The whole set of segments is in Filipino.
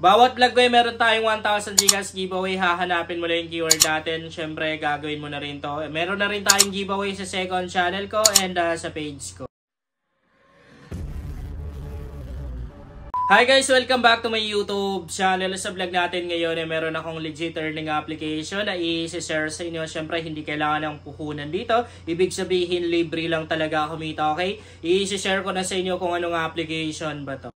Bawat vlog ko meron tayong 1,000 Gcash giveaway. Hahanapin mo lang yung keyword natin. Siyempre, gagawin mo na rin to. Meron na rin tayong giveaway sa second channel ko and sa page ko. Hi guys! Welcome back to my YouTube channel. Sa vlog natin ngayon meron akong legit earning application na i-share sa inyo. Siyempre, hindi kailangan ng puhunan dito. Ibig sabihin, libre lang talaga kumita, okay? I-share ko na sa inyo kung anong application ba to.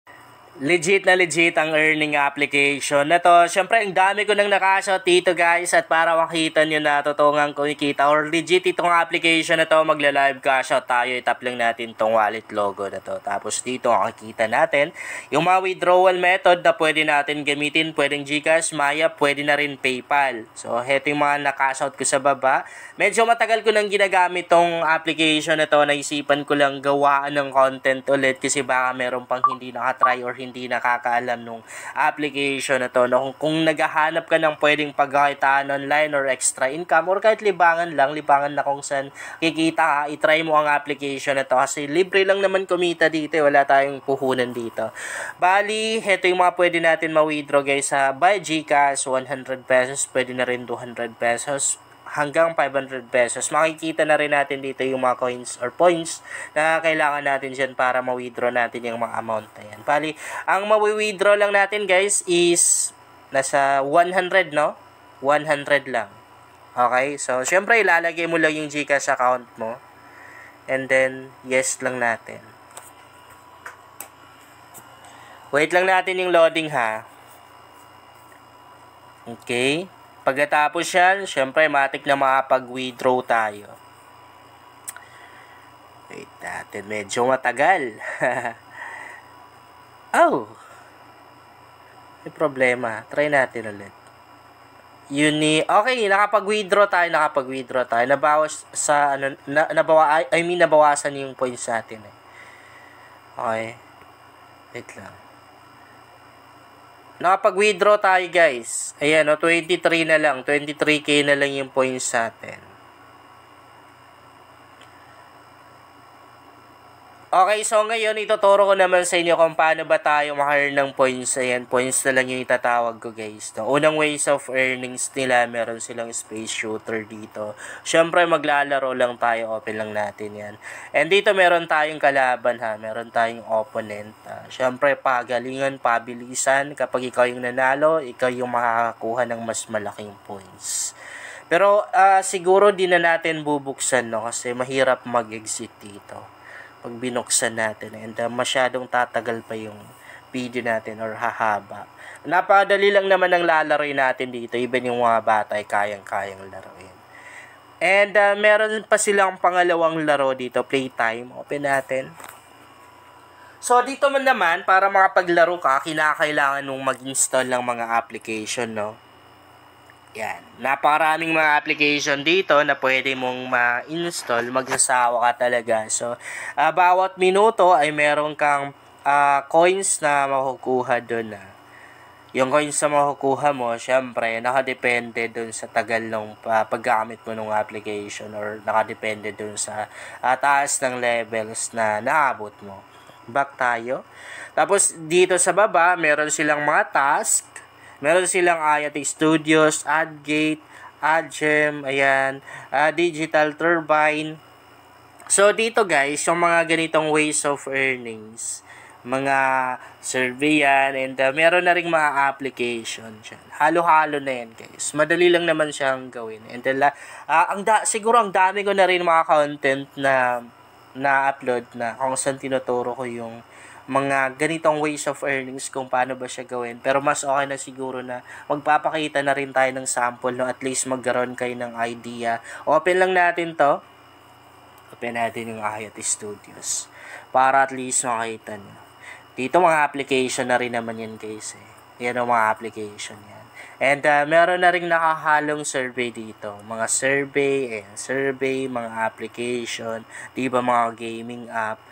Legit na legit ang earning application na to. Siyempre, ang dami ko nang nakashot dito guys. At para makita nyo na totoong kumikita or legit itong application na to, magla-live cash out tayo. Itap lang natin tong wallet logo na to. Tapos dito makikita natin yung mga withdrawal method na pwede natin gamitin. Pwedeng Gcash, Maya, pwede na rin PayPal. So, heto yung mga nakash out ko sa baba. Medyo matagal ko nang ginagamit tong application na to. Naisipan ko lang gawaan ng content ulit kasi baka meron pang hindi nakatry or hindi nakakaalam nung application na to. No? Kung naghahanap ka ng pwedeng pagkakitaan online or extra income or kahit libangan na kung saan kikita ka, itry mo ang application na to kasi libre lang naman kumita dito. Wala tayong puhunan dito. Bali, heto yung mga pwede natin ma-withdraw guys sa by Gcash, 100 pesos, pwede na rin 200 pesos. Hanggang 500 pesos. Makikita na rin natin dito yung mga coins or points na kailangan natin dyan para ma-withdraw natin yung mga amount na yan. Bali, ang ma-withdraw lang natin guys is nasa 100, no? 100 lang. Okay? So, syempre ilalagay mo lang yung Gcash account mo. And then, yes lang natin. Wait lang natin yung loading ha. Okay? Pagkatapos yan, syempre, matik na makapag-withdraw tayo. Wait natin, medyo matagal. Oh! May problema. Try natin ulit. Okay, nakapag-withdraw tayo. Nabawas sa, nabawasan yung points natin eh. Okay. Wait lang. Nakapag-withdraw tayo guys. Ayan, 23 na lang. 23k na lang yung points natin. Okay, so ngayon ituturo ko naman sa inyo kung paano ba tayo maka-earn ng points. Ayan, points na lang yung itatawag ko guys. No? Unang ways of earnings nila, meron silang space shooter dito. Syempre maglalaro lang tayo, open lang natin yan. And dito meron tayong kalaban ha, meron tayong opponent. Syempre pagalingan, pabilisan. Kapag ikaw yung nanalo, ikaw yung makakakuha ng mas malaking points. Pero siguro di na natin bubuksan no, kasi mahirap mag-exit dito pag binuksan natin and masyadong tatagal pa yung video natin or hahaba. Napakadali lang naman ang lalaroin natin dito, even yung mga bata ay kayang-kayang laruin. And meron pa silang pangalawang laro dito, playtime. Open natin. So dito man naman, para makapaglaro ka, kinakailangan nung mag-install ng mga application, no? Yan. Napakaraming mga application dito na pwede mong ma-install. Magsasawa ka talaga. So, bawat minuto ay meron kang coins na makukuha doon. Yung coins na makukuha mo, syempre, nakadepende doon sa tagal ng paggamit mo ng application or nakadepende doon sa taas ng levels na naabot mo. Back tayo. Tapos, dito sa baba, meron silang mga task. Meron silang IoT Studios, AdGate, AdGem, ayan, Digital Turbine. So, dito guys, yung mga ganitong ways of earnings, mga survey yan, and meron na rin mga application dyan. Halo-halo na yan guys. Madali lang naman siyang gawin. And then, siguro ang dami ko na rin mga content na na-upload na kung saan tinuturo ko yung mga ganitong ways of earnings kung paano ba siya gawin. Pero mas okay na siguro na magpapakita na rin tayo ng sample, no? At least magkaroon kayo ng idea. Open lang natin to. Open natin yung IoT Studios para at least makita nyo. Dito mga application na rin naman yan guys eh. Yan ang mga application yan. And meron na rin nakahalong survey dito. Mga survey, mga application, diba mga gaming app.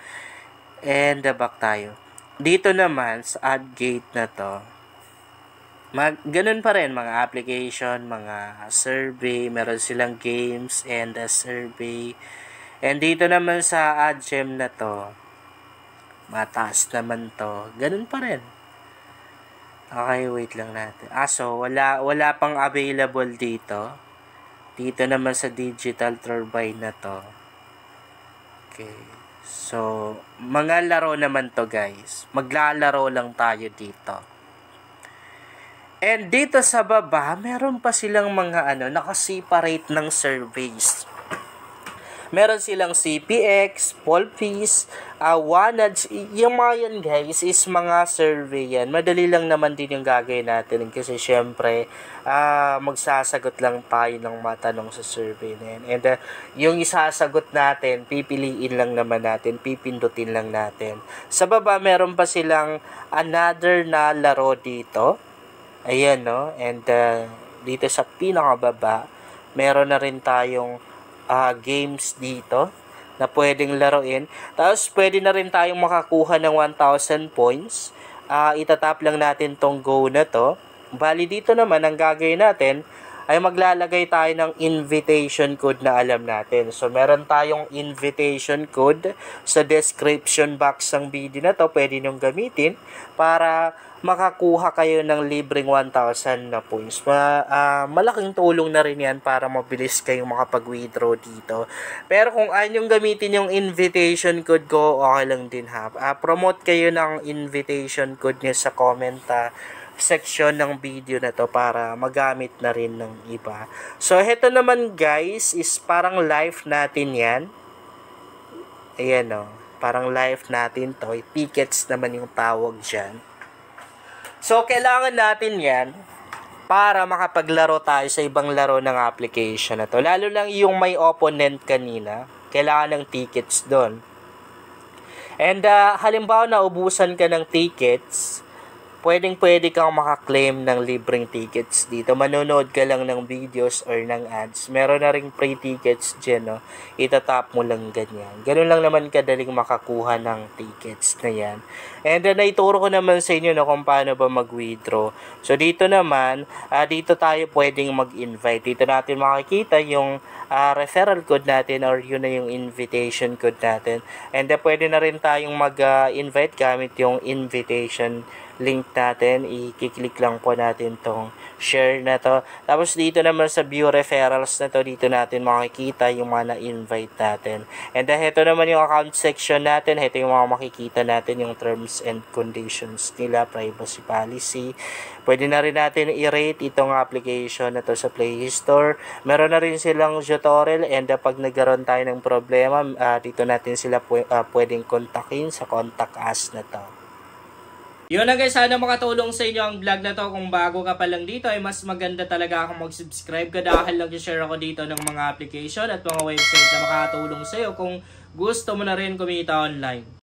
And back tayo. Dito naman sa AdGate na to, ganun pa rin mga application, mga survey, meron silang games and survey. And dito naman sa AdGem na to, mataas naman to, ganun pa rin. Okay, wait lang natin. So, wala pang available dito. Dito naman sa digital turbine na to. Okay. So, mga laro naman to guys. Maglalaro lang tayo dito. And dito sa baba, meron pa silang mga nakaseparate ng surveys. Meron silang CPX, Polpis, Wanage. Yung mga yan guys is mga survey yan. Madali lang naman din yung gagawin natin kasi syempre magsasagot lang tayo ng matanong sa survey na yan. And yung isasagot natin, pipiliin lang naman natin, pipindutin lang natin. Sa baba, meron pa silang another na laro dito. Ayan, no? And dito sa pinakababa, meron na rin tayong games dito na pwedeng laruin. Tapos, pwede na rin tayong makakuha ng 1,000 points. Itatap lang natin tong go na to. Bali, dito naman, ang gagawin natin ay maglalagay tayo ng invitation code na alam natin. So, meron tayong invitation code sa description box ng video na to. Pwede nyo gamitin para makakuha kayo ng libreng 1,000 na points. Malaking tulong na rin yan para mabilis kayong makapag-withdraw dito. Pero kung ayaw gamitin yung invitation code ko, okay lang din ha. Promote kayo ng invitation code nyo sa comment section ng video na to para magamit na rin ng iba. So, heto naman guys is parang live natin yan. Ayan o. Parang live natin to. Tickets naman yung tawag dyan. So, kailangan natin yan para makapaglaro tayo sa ibang laro ng application na to. Lalo lang yung may opponent kanina. Kailangan ng tickets doon. And halimbawa naubusan ka ng tickets, pwede kang makaklaim ng libreng tickets dito. Manonood ka lang ng videos or ng ads. Meron na ring free tickets dyan, no? Itatap mo lang ganyan. Ganun lang naman kadaling makakuha ng tickets na yan. And naituro ko naman sa inyo kung paano ba mag-withdraw. So, dito naman, dito tayo pwedeng mag-invite. Dito natin makikita yung referral code natin or yun na yung invitation code natin. And pwede na rin tayong mag-invite gamit yung invitation link natin. I-click lang po natin tong share na to. Tapos dito naman sa view referrals na to, dito natin makikita yung mga na-invite natin. And ito naman yung account section natin. Ito yung mga makikita natin, yung terms and conditions nila, privacy policy. Pwede na rin natin i-rate itong application na to sa Play Store. Meron na rin silang tutorial and pag nagkaroon tayo ng problema, dito natin sila pwedeng kontakin sa contact us na to. Yun na guys, sana makatulong sa inyo ang vlog na to. Kung bago ka pa lang dito, ay mas maganda talaga akong mag-subscribe ka dahil nag-share ako dito ng mga application at mga website na makatulong sa iyo kung gusto mo na rin kumita online.